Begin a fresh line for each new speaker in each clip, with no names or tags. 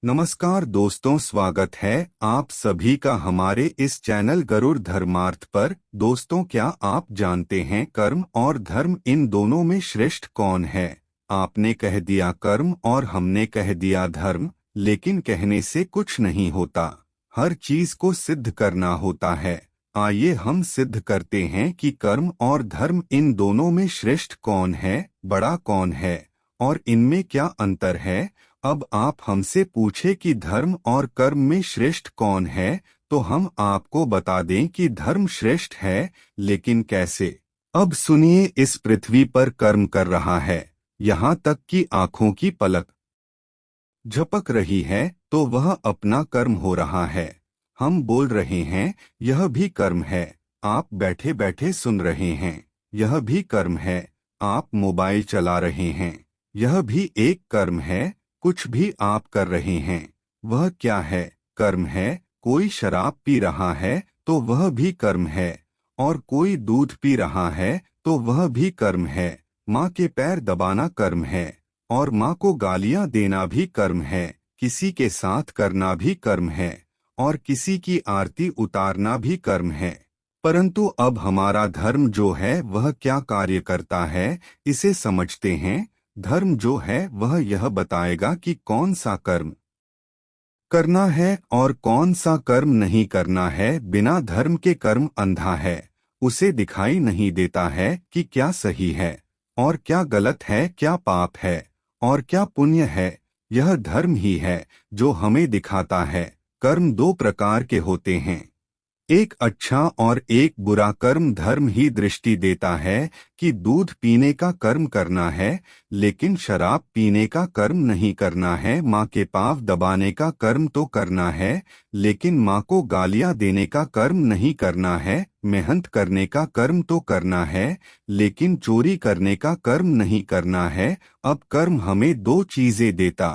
नमस्कार दोस्तों, स्वागत है आप सभी का हमारे इस चैनल गरुड़ धर्मार्थ पर। दोस्तों, क्या आप जानते हैं कर्म और धर्म इन दोनों में श्रेष्ठ कौन है? आपने कह दिया कर्म और हमने कह दिया धर्म, लेकिन कहने से कुछ नहीं होता, हर चीज को सिद्ध करना होता है। आइए हम सिद्ध करते हैं कि कर्म और धर्म इन दोनों में श्रेष्ठ कौन है, बड़ा कौन है और इनमें क्या अंतर है। अब आप हमसे पूछे कि धर्म और कर्म में श्रेष्ठ कौन है, तो हम आपको बता दें कि धर्म श्रेष्ठ है, लेकिन कैसे? अब सुनिए, इस पृथ्वी पर कर्म कर रहा है, यहाँ तक कि आंखों की पलक झपक रही है तो वह अपना कर्म हो रहा है। हम बोल रहे हैं, यह भी कर्म है। आप बैठे बैठे सुन रहे हैं, यह भी कर्म है। आप मोबाइल चला रहे हैं, यह भी एक कर्म है। कुछ भी आप कर रहे हैं, वह क्या है? कर्म है। कोई शराब पी रहा है तो वह भी कर्म है, और कोई दूध पी रहा है तो वह भी कर्म है। माँ के पैर दबाना कर्म है, और माँ को गालियाँ देना भी कर्म है। किसी के साथ करना भी कर्म है, और किसी की आरती उतारना भी कर्म है। परंतु अब हमारा धर्म जो है वह क्या कार्य करता है, इसे समझते हैं। धर्म जो है वह यह बताएगा कि कौन सा कर्म करना है और कौन सा कर्म नहीं करना है। बिना धर्म के कर्म अंधा है, उसे दिखाई नहीं देता है कि क्या सही है और क्या गलत है, क्या पाप है और क्या पुण्य है। यह धर्म ही है जो हमें दिखाता है। कर्म दो प्रकार के होते हैं, एक अच्छा और एक बुरा कर्म। धर्म ही दृष्टि देता है कि दूध पीने का कर्म करना है, लेकिन शराब पीने का कर्म नहीं करना है। माँ के पाँव दबाने का कर्म तो करना है, लेकिन माँ को गालियाँ देने का कर्म नहीं करना है। मेहनत करने का कर्म तो करना है, लेकिन चोरी करने का कर्म नहीं करना है। अब कर्म हमें दो चीजें देता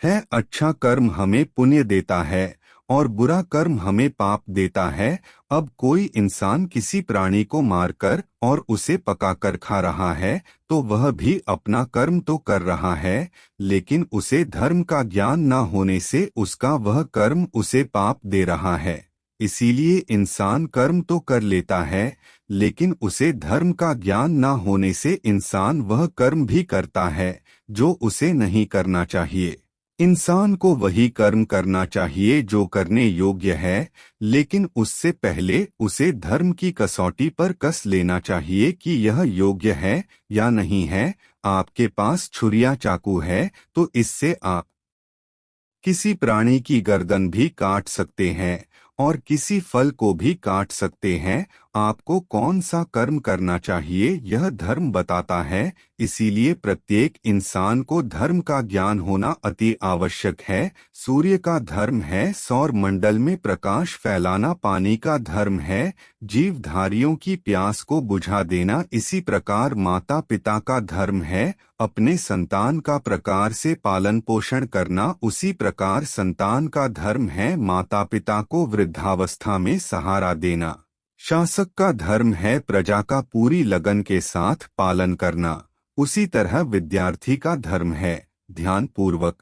है, अच्छा कर्म हमें पुण्य देता है और बुरा कर्म हमें पाप देता है। अब कोई इंसान किसी प्राणी को मारकर और उसे पकाकर खा रहा है तो वह भी अपना कर्म तो कर रहा है, लेकिन उसे धर्म का ज्ञान न होने से उसका वह कर्म उसे पाप दे रहा है। इसीलिए इंसान कर्म तो कर लेता है, लेकिन उसे धर्म का ज्ञान न होने से इंसान वह कर्म भी करता है जो उसे नहीं करना चाहिए। इंसान को वही कर्म करना चाहिए जो करने योग्य है, लेकिन उससे पहले उसे धर्म की कसौटी पर कस लेना चाहिए कि यह योग्य है या नहीं है। आपके पास छुरिया चाकू है तो इससे आप किसी प्राणी की गर्दन भी काट सकते हैं और किसी फल को भी काट सकते हैं। आपको कौन सा कर्म करना चाहिए यह धर्म बताता है। इसीलिए प्रत्येक इंसान को धर्म का ज्ञान होना अति आवश्यक है। सूर्य का धर्म है सौर मंडल में प्रकाश फैलाना, पानी का धर्म है जीवधारियों की प्यास को बुझा देना। इसी प्रकार माता पिता का धर्म है अपने संतान का प्रकार से पालन पोषण करना। उसी प्रकार संतान का धर्म है माता पिता को वृद्धावस्था में सहारा देना। शासक का धर्म है प्रजा का पूरी लगन के साथ पालन करना। उसी तरह विद्यार्थी का धर्म है ध्यान पूर्वक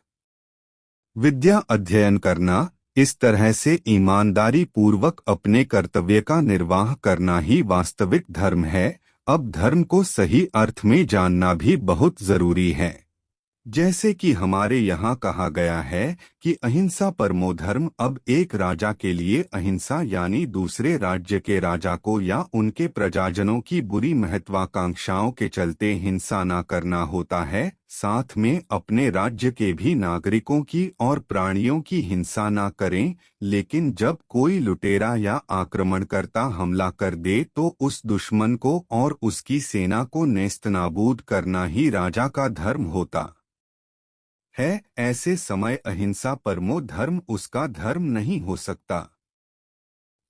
विद्या अध्ययन करना। इस तरह से ईमानदारी पूर्वक अपने कर्तव्य का निर्वाह करना ही वास्तविक धर्म है। अब धर्म को सही अर्थ में जानना भी बहुत जरूरी है। जैसे कि हमारे यहाँ कहा गया है कि अहिंसा परमो धर्म। अब एक राजा के लिए अहिंसा यानी दूसरे राज्य के राजा को या उनके प्रजाजनों की बुरी महत्वाकांक्षाओं के चलते हिंसा न करना होता है, साथ में अपने राज्य के भी नागरिकों की और प्राणियों की हिंसा न करें। लेकिन जब कोई लुटेरा या आक्रमणकर्ता हमला कर दे तो उस दुश्मन को और उसकी सेना को नेस्तनाबूद करना ही राजा का धर्म होता है। ऐसे समय अहिंसा परमो धर्म उसका धर्म नहीं हो सकता।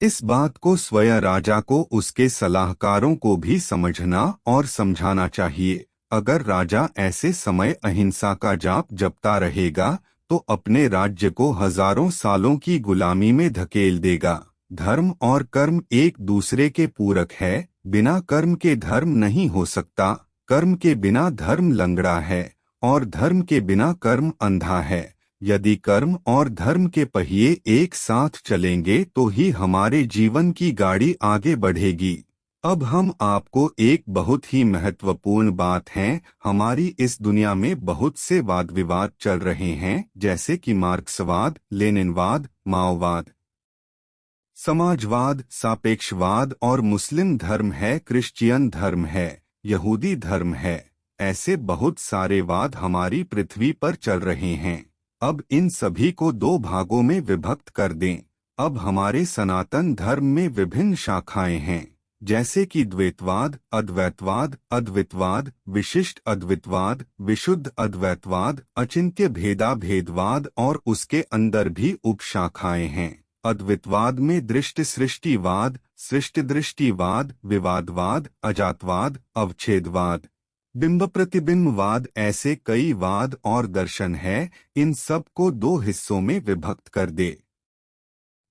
इस बात को स्वयं राजा को उसके सलाहकारों को भी समझना और समझाना चाहिए। अगर राजा ऐसे समय अहिंसा का जाप जपता रहेगा तो अपने राज्य को हजारों सालों की गुलामी में धकेल देगा। धर्म और कर्म एक दूसरे के पूरक है, बिना कर्म के धर्म नहीं हो सकता। कर्म के बिना धर्म लंगड़ा है और धर्म के बिना कर्म अंधा है। यदि कर्म और धर्म के पहिए एक साथ चलेंगे तो ही हमारे जीवन की गाड़ी आगे बढ़ेगी। अब हम आपको एक बहुत ही महत्वपूर्ण बात है, हमारी इस दुनिया में बहुत से वाद विवाद चल रहे हैं, जैसे कि मार्क्सवाद, लेनिनवाद, माओवाद, समाजवाद, सापेक्षवाद और मुस्लिम धर्म है, क्रिश्चियन धर्म है, यहूदी धर्म है। ऐसे बहुत सारे वाद हमारी पृथ्वी पर चल रहे हैं। अब इन सभी को दो भागों में विभक्त कर दें। अब हमारे सनातन धर्म में विभिन्न शाखाएं हैं, जैसे कि द्वैतवाद, अद्वैतवाद, अद्वितवाद, विशिष्ट अद्वितवाद, विशुद्ध अद्वैतवाद, अचिंत्य भेदा भेदवाद और उसके अंदर भी उपशाखाएं हैं। अद्वितवाद में दृष्टि सृष्टिवाद, सृष्टि दृष्टिवाद, विवादवाद, अजातवाद, अवच्छेदवाद, बिंब प्रतिबिंबवाद, ऐसे कई वाद और दर्शन है। इन सब को दो हिस्सों में विभक्त कर दे,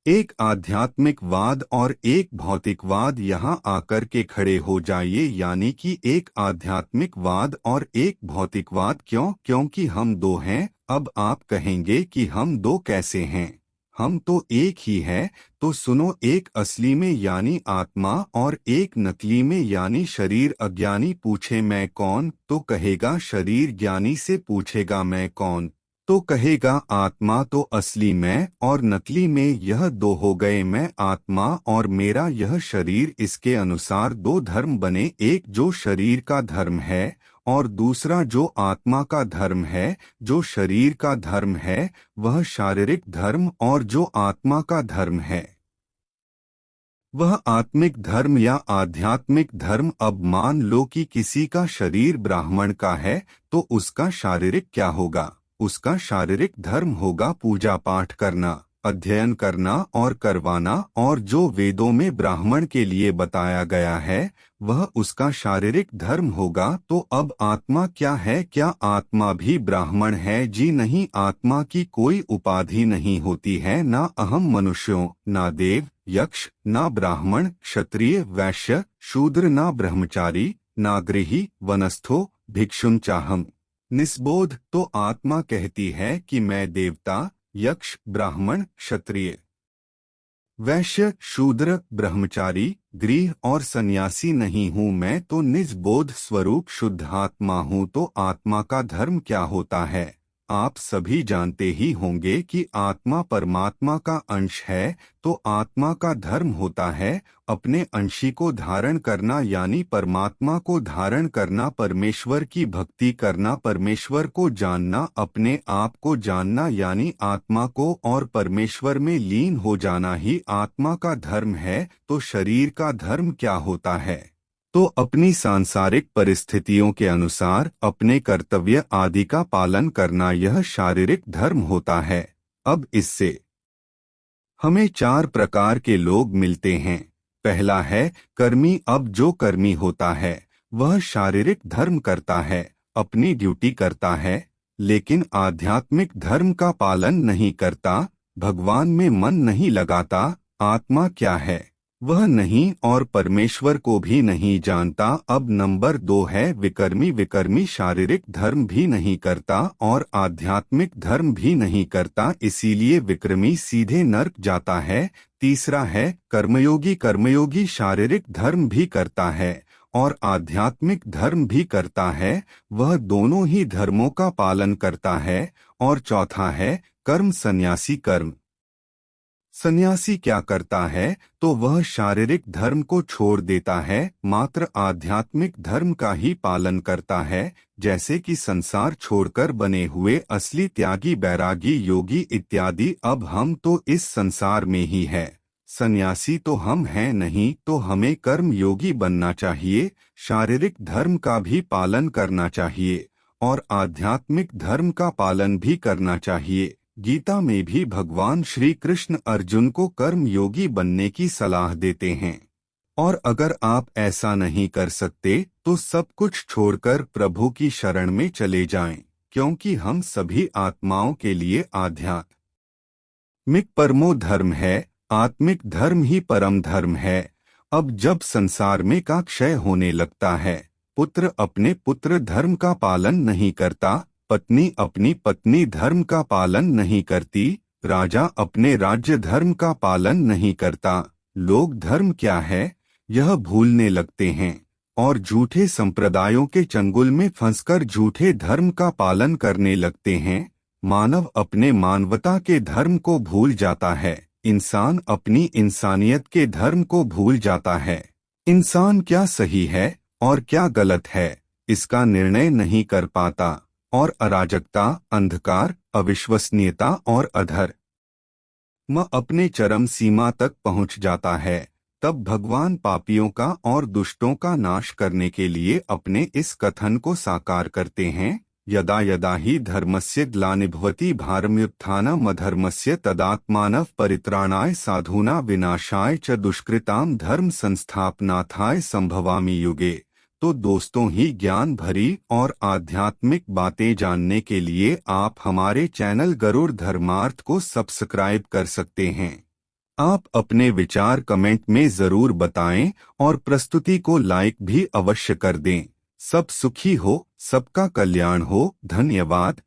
एक आध्यात्मिक वाद और एक भौतिकवाद यहाँ आकर के खड़े हो जाइए, यानी कि एक आध्यात्मिक वाद और एक भौतिकवाद। क्यों? क्योंकि हम दो हैं। अब आप कहेंगे कि हम दो कैसे हैं, हम तो एक ही है। तो सुनो, एक असली में यानी आत्मा और एक नकली में यानी शरीर। अज्ञानी पूछे मैं कौन, तो कहेगा शरीर। ज्ञानी से पूछेगा मैं कौन, तो कहेगा आत्मा। तो असली मैं और नकली में यह दो हो गए, मैं आत्मा और मेरा यह शरीर। इसके अनुसार दो धर्म बने, एक जो शरीर का धर्म है और दूसरा जो आत्मा का धर्म है। जो शरीर का धर्म है वह शारीरिक धर्म और जो आत्मा का धर्म है वह आत्मिक धर्म या आध्यात्मिक धर्म। अब मान लो कि किसी का शरीर ब्राह्मण का है, तो उसका शारीरिक क्या होगा? उसका शारीरिक धर्म होगा पूजा पाठ करना, अध्ययन करना और करवाना, और जो वेदों में ब्राह्मण के लिए बताया गया है वह उसका शारीरिक धर्म होगा। तो अब आत्मा क्या है? क्या आत्मा भी ब्राह्मण है? जी नहीं, आत्मा की कोई उपाधि नहीं होती है, ना अहम मनुष्यों, ना देव यक्ष, ना ब्राह्मण क्षत्रिय वैश्य शूद्र, ना ब्रह्मचारी, ना गृही वनस्थो भिक्षुं चाहम निस्बोध। तो आत्मा कहती है कि मैं देवता, यक्ष, ब्राह्मण, क्षत्रिय, वैश्य, शूद्र, ब्रह्मचारी, गृह और सन्यासी नहीं हूँ, मैं तो निजबोध स्वरूप शुद्ध आत्मा हूँ। तो आत्मा का धर्म क्या होता है? आप सभी जानते ही होंगे कि आत्मा परमात्मा का अंश है। तो आत्मा का धर्म होता है अपने अंशी को धारण करना, यानी परमात्मा को धारण करना, परमेश्वर की भक्ति करना, परमेश्वर को जानना, अपने आप को जानना, यानी आत्मा को और परमेश्वर में लीन हो जाना ही आत्मा का धर्म है। तो शरीर का धर्म क्या होता है? तो अपनी सांसारिक परिस्थितियों के अनुसार अपने कर्तव्य आदि का पालन करना, यह शारीरिक धर्म होता है। अब इससे हमें चार प्रकार के लोग मिलते हैं। पहला है कर्मी। अब जो कर्मी होता है वह शारीरिक धर्म करता है, अपनी ड्यूटी करता है, लेकिन आध्यात्मिक धर्म का पालन नहीं करता, भगवान में मन नहीं लगाता। आत्मा क्या है? वह नहीं और परमेश्वर को भी नहीं जानता। अब नंबर 2 है विकर्मी। विकर्मी शारीरिक धर्म भी नहीं करता और आध्यात्मिक धर्म भी नहीं करता, इसीलिए विक्रमी सीधे नरक जाता है। तीसरा है कर्मयोगी। कर्मयोगी शारीरिक धर्म भी करता है और आध्यात्मिक धर्म भी करता है, वह दोनों ही धर्मों का पालन करता है। और चौथा है कर्म सन्यासी। कर्म सन्यासी क्या करता है? तो वह शारीरिक धर्म को छोड़ देता है, मात्र आध्यात्मिक धर्म का ही पालन करता है, जैसे कि संसार छोड़कर बने हुए असली त्यागी, बैरागी, योगी इत्यादि। अब हम तो इस संसार में ही है, सन्यासी तो हम हैं नहीं। तो हमें कर्म योगी बनना चाहिए, शारीरिक धर्म का भी पालन करना चाहिए और आध्यात्मिक धर्म का पालन भी करना चाहिए। गीता में भी भगवान श्री कृष्ण अर्जुन को कर्म योगी बनने की सलाह देते हैं। और अगर आप ऐसा नहीं कर सकते तो सब कुछ छोड़कर प्रभु की शरण में चले जाएं, क्योंकि हम सभी आत्माओं के लिए आध्यात्मिक परमो धर्म है। आत्मिक धर्म ही परम धर्म है। अब जब संसार में का क्षय होने लगता है, पुत्र अपने पुत्र धर्म का पालन नहीं करता, पत्नी अपनी पत्नी धर्म का पालन नहीं करती, राजा अपने राज्य धर्म का पालन नहीं करता, लोग धर्म क्या है यह भूलने लगते हैं और झूठे संप्रदायों के चंगुल में फंसकर झूठे धर्म का पालन करने लगते हैं। मानव अपने मानवता के धर्म को भूल जाता है, इंसान अपनी इंसानियत के धर्म को भूल जाता है। इंसान क्या सही है और क्या गलत है इसका निर्णय नहीं कर पाता और अराजकता, अंधकार, अविश्वसनीयता और अधर्म अपने चरम सीमा तक पहुंच जाता है। तब भगवान पापियों का और दुष्टों का नाश करने के लिए अपने इस कथन को साकार करते हैं, यदा यदा हि धर्मस्य ग्लानिर्भवति भारतमुत्थानम् अधर्मस्य तदात्मानः परित्राणाय साधूना विनाशाय च दुष्कृताम् धर्म संस्थापनार्थाय संभवामि युगे। तो दोस्तों ही ज्ञान भरी और आध्यात्मिक बातें जानने के लिए आप हमारे चैनल गरुड़ धर्मार्थ को सब्सक्राइब कर सकते हैं। आप अपने विचार कमेंट में जरूर बताएं और प्रस्तुति को लाइक भी अवश्य कर दें। सब सुखी हो, सबका कल्याण हो। धन्यवाद।